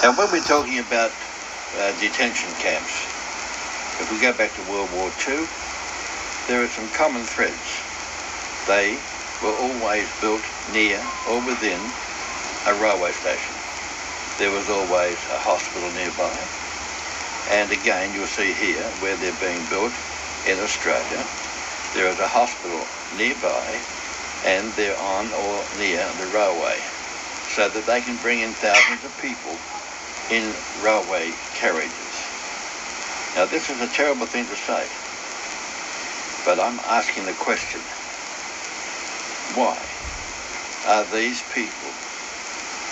Now, when we're talking about detention camps, if we go back to World War II, there are some common threads. They were always built near or within a railway station. There was always a hospital nearby. And again, you'll see here where they're being built in Australia, there is a hospital nearby and they're on or near the railway so that they can bring in thousands of people in railway carriages. Now, this is a terrible thing to say, but I'm asking the question, why are these people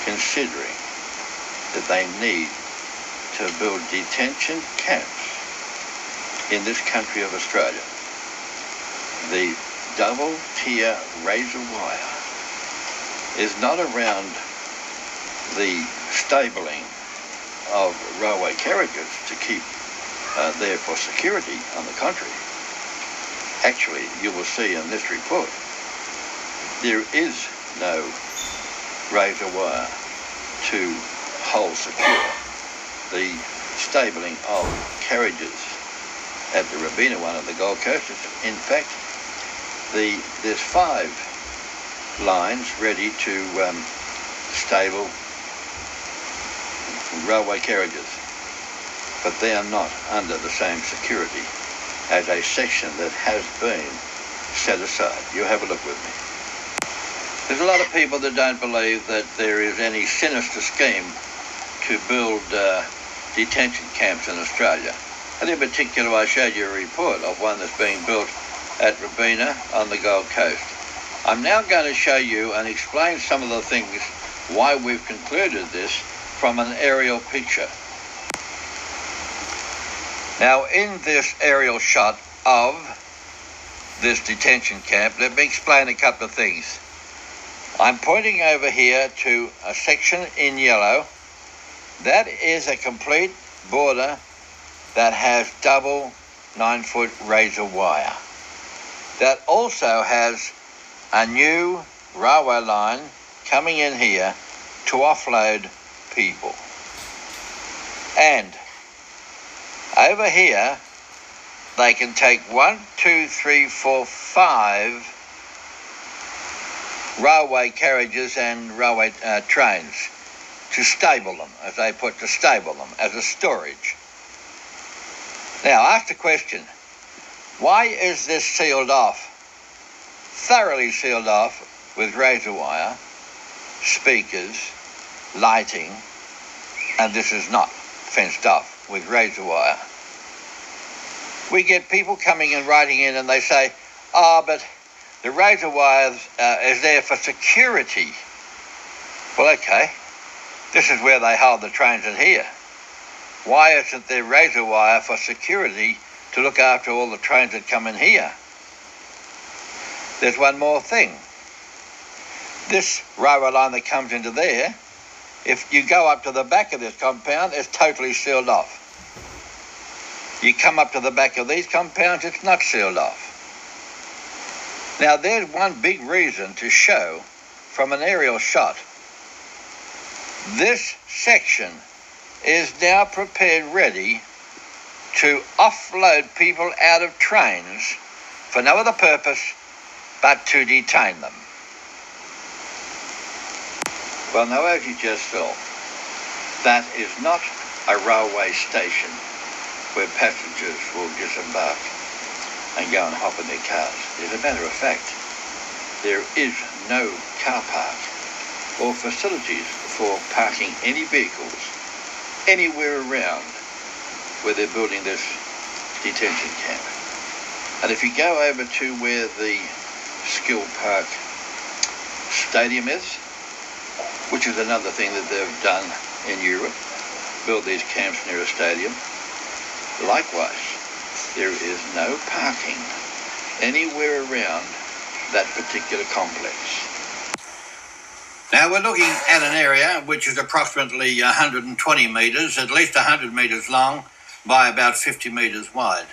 considering that they need to build detention camps in this country of Australia? The double-tier razor wire is not around the stabling of railway carriages to keep there for security. On the contrary, actually, you will see in this report, there is no razor wire to hold secure the stabling of carriages at the Robina one on the Gold Coast. In fact, there's 5 lines ready to stable railway carriages, but they are not under the same security as a section that has been set aside. You have a look with me. There's a lot of people that don't believe that there is any sinister scheme to build detention camps in Australia. And in particular, I showed you a report of one that's being built at Robina on the Gold Coast. I'm now going to show you and explain some of the things why we've concluded this from an aerial picture. Now, in this aerial shot of this detention camp, let me explain a couple of things. I'm pointing over here to a section in yellow. That is a complete border that has double 9-foot razor wire. That also has a new railway line coming in here to offload people. And over here, they can take 1, 2, 3, 4, 5 railway carriages and railway trains to stable them, as they put, to stable them as a storage. Now, ask the question, why is this sealed off, thoroughly sealed off with razor wire, speakers, lighting, and this is not fenced off with razor wire? We get people coming and writing in and they say, oh, but the razor wire is there for security. Well, okay, this is where they hold the trains in here. Why isn't there razor wire for security to look after all the trains that come in here? There's one more thing. This railway line that comes into there, if you go up to the back of this compound, it's totally sealed off. You come up to the back of these compounds, it's not sealed off. Now, there's one big reason to show from an aerial shot. This section is now prepared, ready to offload people out of trains for no other purpose but to detain them. Well, now, as you just saw, that is not a railway station where passengers will disembark and go and hop in their cars. As a matter of fact, there is no car park or facilities for parking any vehicles anywhere around where they're building this detention camp. And if you go over to where the Skill Park Stadium is, which is another thing that they've done in Europe, build these camps near a stadium, likewise, there is no parking anywhere around that particular complex. Now, we're looking at an area which is approximately 120 metres, at least 100 metres long by about 50 metres wide.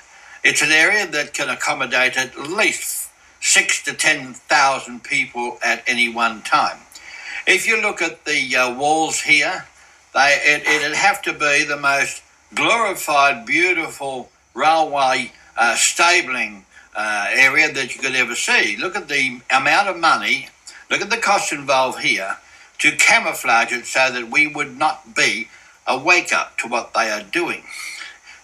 It's an area that can accommodate at least 6,000 to 10,000 people at any one time. If you look at the walls here, It'd have to be the most glorified, beautiful railway stabling area that you could ever see. Look at the amount of money, look at the cost involved here to camouflage it so that we would not be a wake-up to what they are doing.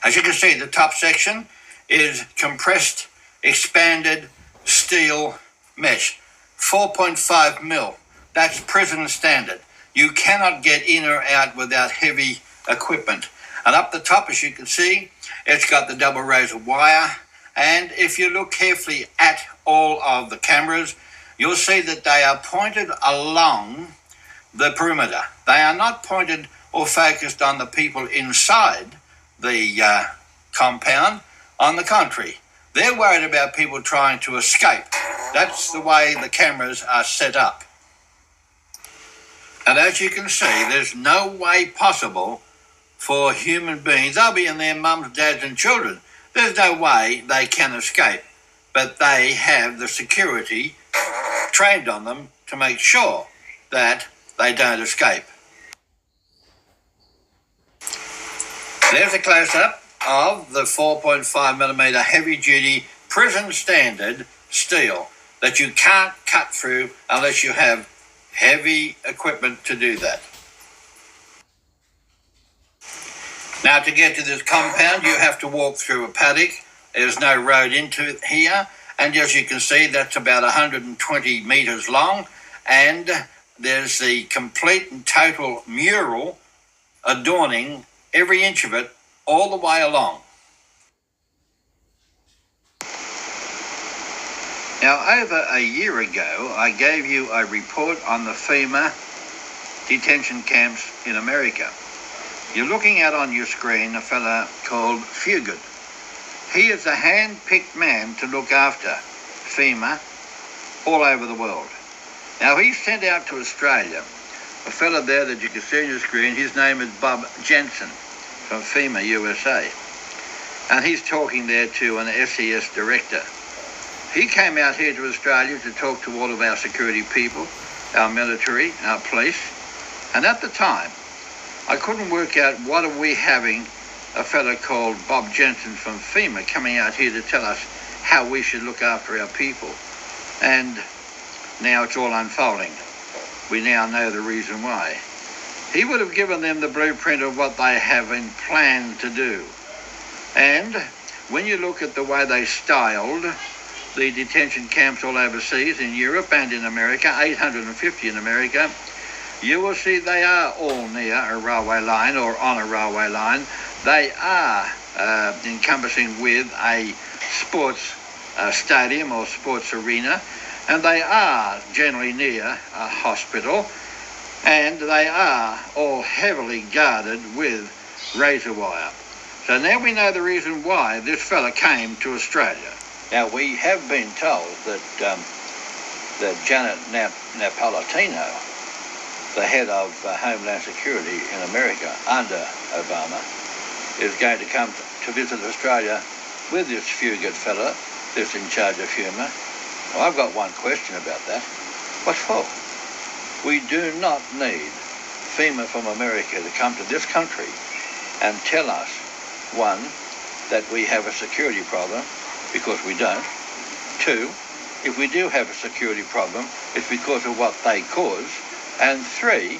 As you can see, the top section is compressed, expanded steel mesh, 4.5 mil. That's prison standard. You cannot get in or out without heavy equipment. And up the top, as you can see, it's got the double rows of wire. And if you look carefully at all of the cameras, you'll see that they are pointed along the perimeter. They are not pointed or focused on the people inside the compound. On the contrary, they're worried about people trying to escape. That's the way the cameras are set up. And as you can see, there's no way possible for human beings, they'll be in their mums, dads and children, there's no way they can escape. But they have the security trained on them to make sure that they don't escape. There's a close-up of the 4.5mm heavy-duty prison standard steel that you can't cut through unless you have heavy equipment to do that. Now, to get to this compound, you have to walk through a paddock. There's no road into it here. And as you can see, that's about 120 metres long. And there's the complete and total mural adorning every inch of it all the way along. Now, over a year ago, I gave you a report on the FEMA detention camps in America. You're looking at on your screen a fella called Fugard. He is a hand-picked man to look after FEMA all over the world. Now, he's sent out to Australia a fella there that you can see on your screen. His name is Bob Jensen from FEMA USA. And he's talking there to an SES director. He came out here to Australia to talk to all of our security people, our military, our police. And at the time, I couldn't work out what are we having a fellow called Bob Jensen from FEMA coming out here to tell us how we should look after our people. And now it's all unfolding. We now know the reason why. He would have given them the blueprint of what they have in plan to do. And when you look at the way they styled the detention camps all overseas, in Europe and in America, 850 in America, you will see they are all near a railway line or on a railway line. They are encompassing with a sports stadium or sports arena, and they are generally near a hospital, and they are all heavily guarded with razor wire. So now we know the reason why this fella came to Australia. Now, we have been told that Janet Napolitano, the head of Homeland Security in America under Obama, is going to come to visit Australia with this Fugard fella that's in charge of FEMA. Well, I've got one question about that. What for? We do not need FEMA from America to come to this country and tell us, one, that we have a security problem, because we don't. Two, if we do have a security problem, it's because of what they cause. And three,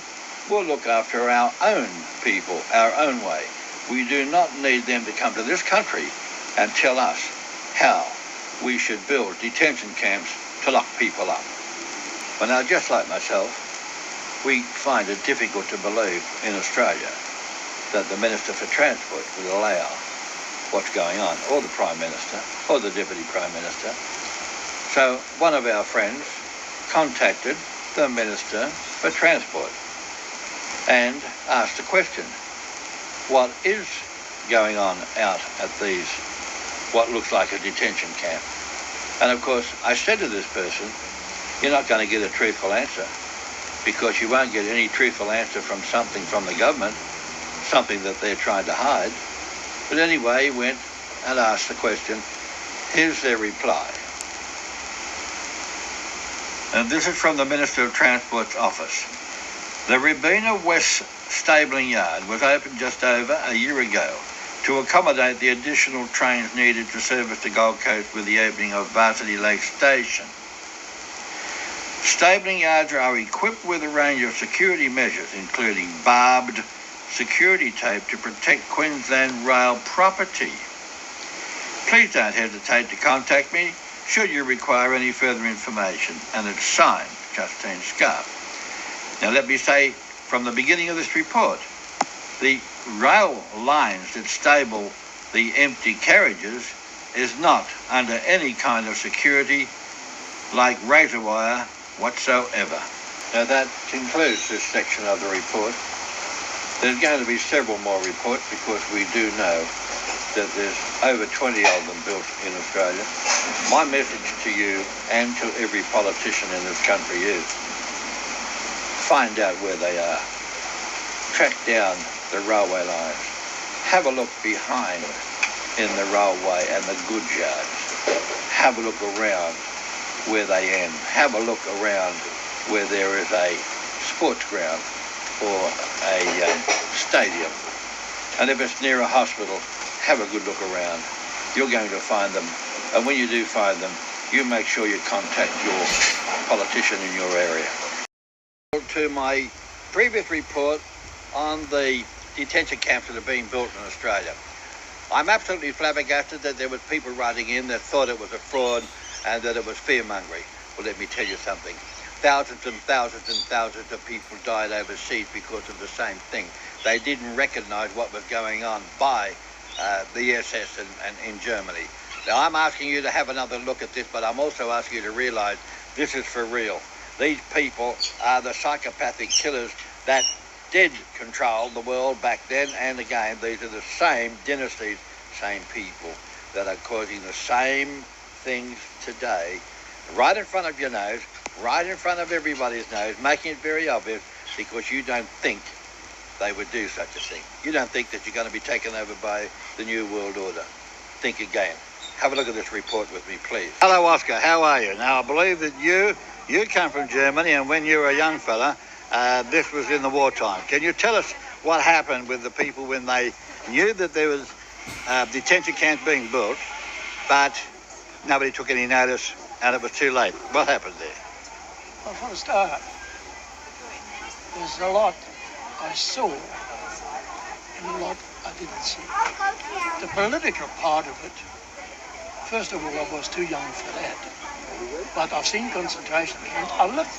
we'll look after our own people, our own way. We do not need them to come to this country and tell us how we should build detention camps to lock people up. Well, now, just like myself, we find it difficult to believe in Australia that the Minister for Transport would allow what's going on, or the Prime Minister, or the Deputy Prime Minister. So one of our friends contacted the Minister for Transport and asked the question, what is going on out at these, what looks like a detention camp? And of course, I said to this person, you're not going to get a truthful answer, because you won't get any truthful answer from something from the government, something that they're trying to hide. But anyway, he went and asked the question. Here's their reply. And this is from the Minister of Transport's office. The Robina West stabling yard was opened just over a year ago to accommodate the additional trains needed to service the Gold Coast with the opening of Varsity Lake Station. Stabling yards are equipped with a range of security measures, including barbed security tape to protect Queensland rail property. Please don't hesitate to contact me should you require any further information, and it's signed Justine Scarp. Now let me say from the beginning of this report, the rail lines that stable the empty carriages is not under any kind of security like razor wire whatsoever. Now that concludes this section of the report. There's going to be several more reports because we do know that there's over 20 of them built in Australia. My message to you and to every politician in this country is find out where they are. Track down the railway lines. Have a look behind in the railway and the goods yards. Have a look around where they end. Have a look around where there is a sports ground or a stadium. And if it's near a hospital, have a good look around. You're going to find them. And when you do find them, you make sure you contact your politician in your area. To my previous report on the detention camps that are being built in Australia. I'm absolutely flabbergasted that there was people writing in that thought it was a fraud and that it was fear-mongering. Well, let me tell you something. Thousands and thousands and thousands of people died overseas because of the same thing. They didn't recognise what was going on by the SS and in Germany. Now, I'm asking you to have another look at this, but I'm also asking you to realise this is for real. These people are the psychopathic killers that did control the world back then, and again, these are the same dynasties, same people that are causing the same things today, right in front of your nose, right in front of everybody's nose, making it very obvious because you don't think they would do such a thing. You don't think that you're going to be taken over by the New World Order. Think again. Have a look at this report with me, please. Hello, Oscar. How are you? Now, I believe that you come from Germany, and when you were a young fella, this was in the wartime. Can you tell us what happened with the people when they knew that there was detention camps being built, but nobody took any notice and it was too late? What happened there? Well, for a start, there's a lot I saw and a lot I didn't see. The political part of it, first of all, I was too young for that. But I've seen concentration camps. I lived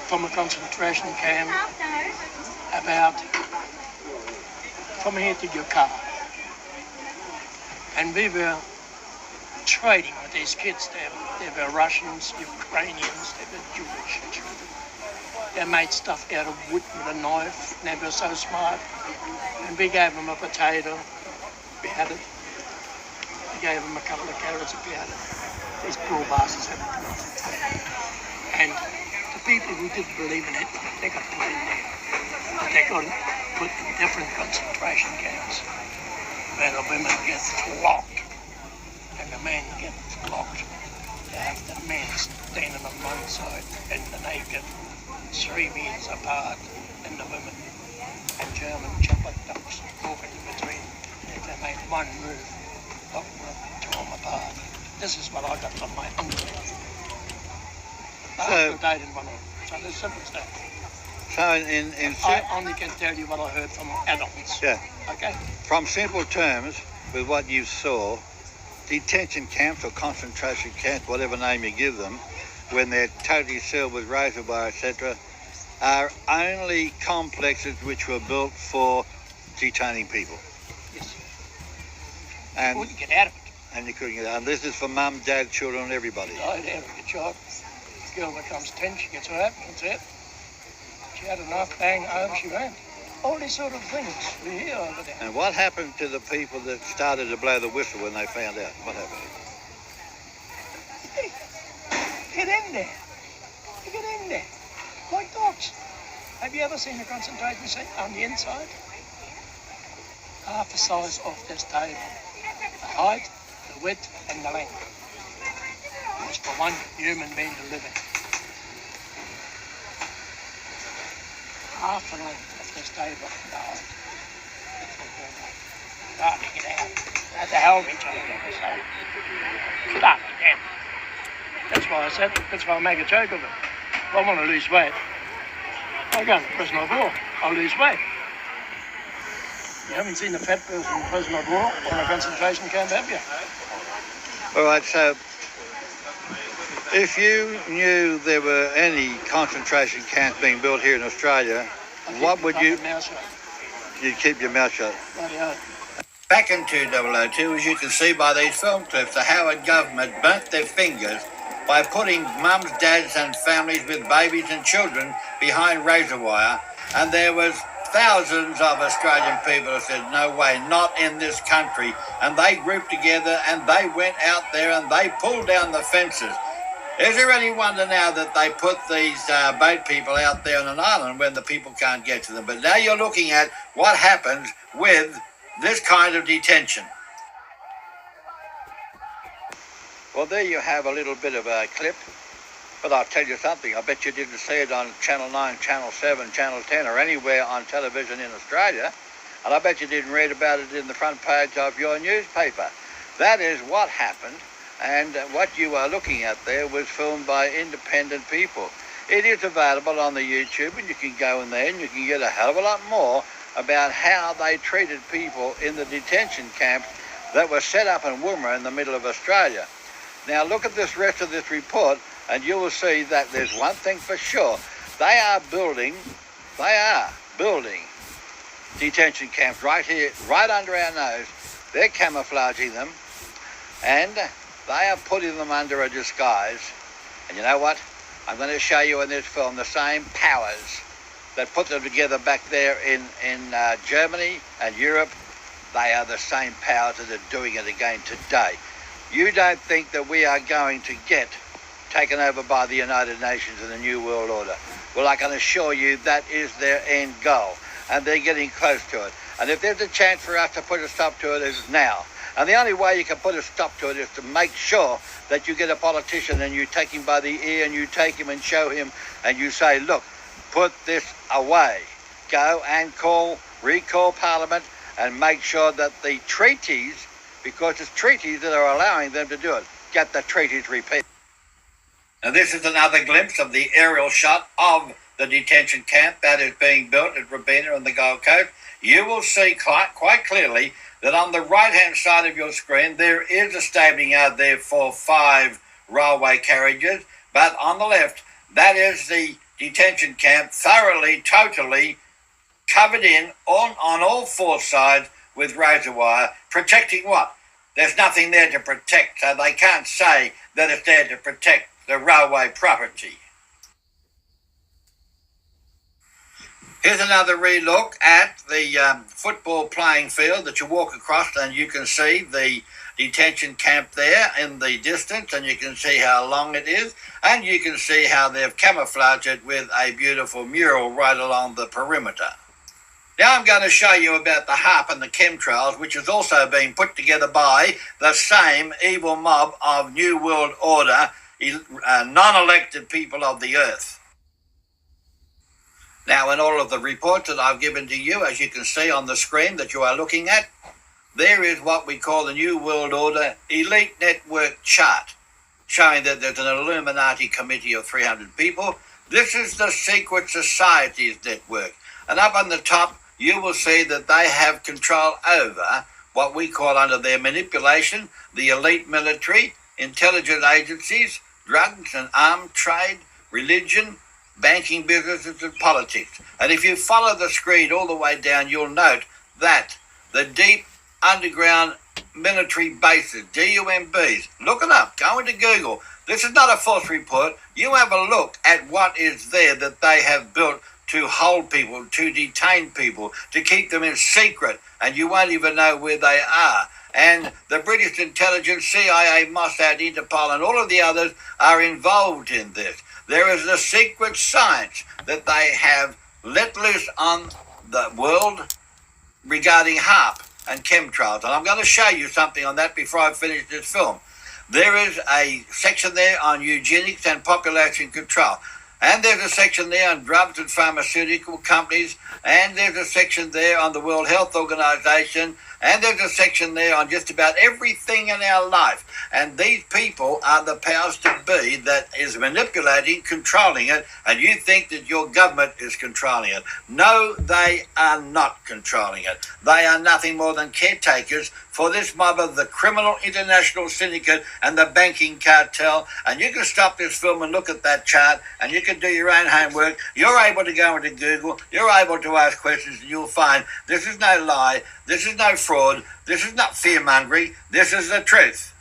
from a concentration camp about from here to your car. And we were trading with these kids. They were Russians, Ukrainians, they were Jewish children. They made stuff out of wood with a knife, and they were so smart. And we gave them a potato, we had it. We gave them a couple of carrots, we had it. These poor bastards had it. And the people who didn't believe in it, they got put in there. But they got put in different concentration camps where the women get flogged and the men get flogged. They have the men standing on one side and the naked 3 meters apart, and the women and German chopper ducks walking in between. If they made one move, that will tear them apart. This is what I got from my uncle. My uncle died in one of them. So there's simple stuff. So I only can tell you what I heard from adults. Yeah. Okay? From simple terms, with what you saw, detention camps or concentration camps, whatever name you give them, when they're totally sealed with razor wire, etc., are only complexes which were built for detaining people. Yes. And You couldn't get out of it. And you couldn't get out. And this is for mum, dad, children, and everybody. Died out of the child. The girl becomes 10, she gets hurt, that's it. She had enough, bang, home she went. All these sort of things we hear over there. And what happened to the people that started to blow the whistle when they found out? What happened? Get in there. You get in there. Like dogs. Have you ever seen a concentration camp on the inside? Half the size of this table. The height, the width, and the length. It's for one human being to live in. half an hour off the stable. Died. Start to get out. Had to help each other. So, start again. That's why I said, that's why I make a joke of it. If I want to lose weight, I'll go into prisoner of war. I'll lose weight. You haven't seen a fat person in prisoner of war or in a concentration camp, have you? All right, so if you knew there were any concentration camps being built here in Australia, what would you... You'd keep your mouth shut. Back in 2002, as you can see by these film clips, the Howard government burnt their fingers by putting mums, dads and families with babies and children behind razor wire, and there was thousands of Australian people who said, no way, not in this country, and they grouped together and they went out there and they pulled down the fences. Is there any wonder now that they put these boat people out there on an island when the people can't get to them? But now you're looking at what happens with this kind of detention. Well, there you have a little bit of a clip, but I'll tell you something. I bet you didn't see it on Channel 9, Channel 7, Channel 10 or anywhere on television in Australia, and I bet you didn't read about it in the front page of your newspaper. That is what happened, and what you are looking at there was filmed by independent people. It is available on the YouTube, and you can go in there and you can get a hell of a lot more about how they treated people in the detention camps that were set up in Woomera in the middle of Australia. Now look at this rest of this report and you will see that there's one thing for sure. They are building detention camps right here, right under our nose. They're camouflaging them and they are putting them under a disguise. And you know what? I'm going to show you in this film the same powers that put them together back there in Germany and Europe. They are the same powers that are doing it again today. You don't think that we are going to get taken over by the United Nations and the New World Order? Well, I can assure you that is their end goal, and they're getting close to it. And if there's a chance for us to put a stop to it, it's now. And the only way you can put a stop to it is to make sure that you get a politician and you take him by the ear and you take him and show him and you say, look, put this away. Go and recall Parliament and make sure that the treaties, because it's treaties that are allowing them to do it, get the treaties repeated. Now this is another glimpse of the aerial shot of the detention camp that is being built at Robina on the Gold Coast. You will see quite clearly that on the right-hand side of your screen there is a stabling yard there for 5 railway carriages, but on the left, that is the detention camp thoroughly, totally covered in on all 4 sides with razor wire, protecting what? There's nothing there to protect, so they can't say that it's there to protect the railway property. Here's another relook at the football playing field that you walk across, and you can see the detention camp there in the distance, and you can see how long it is, and you can see how they've camouflaged it with a beautiful mural right along the perimeter. Now I'm going to show you about the HAARP and the chemtrails, which is also being put together by the same evil mob of New World Order, non-elected people of the earth. Now, in all of the reports that I've given to you, as you can see on the screen that you are looking at, there is what we call the New World Order Elite Network chart, showing that there's an Illuminati committee of 300 people. This is the Secret Societies Network. And up on the top, you will see that they have control over what we call, under their manipulation, the elite military, intelligence agencies, drugs and armed trade, religion, banking businesses and politics. And if you follow the screen all the way down, you'll note that the deep underground military bases, DUMBs, look it up, go into Google. This is not a false report. You have a look at what is there that they have built to hold people, to detain people, to keep them in secret, and you won't even know where they are. And the British intelligence, CIA, Mossad, Interpol, and all of the others are involved in this. There is a secret science that they have let loose on the world regarding HAARP and chemtrails. And I'm going to show you something on that before I finish this film. There is a section there on eugenics and population control. And there's a section there on drugs and pharmaceutical companies, and there's a section there on the World Health Organization, and there's a section there on just about everything in our life. And these people are the powers to be that is manipulating, controlling it, and you think that your government is controlling it. No, they are not controlling it. They are nothing more than caretakers for this mob of the criminal international syndicate and the banking cartel. And you can stop this film and look at that chart, and you can do your own homework. You're able to go into Google, you're able to ask questions, and you'll find this is no lie, this is no fraud, this is not fear-mongering, this is the truth.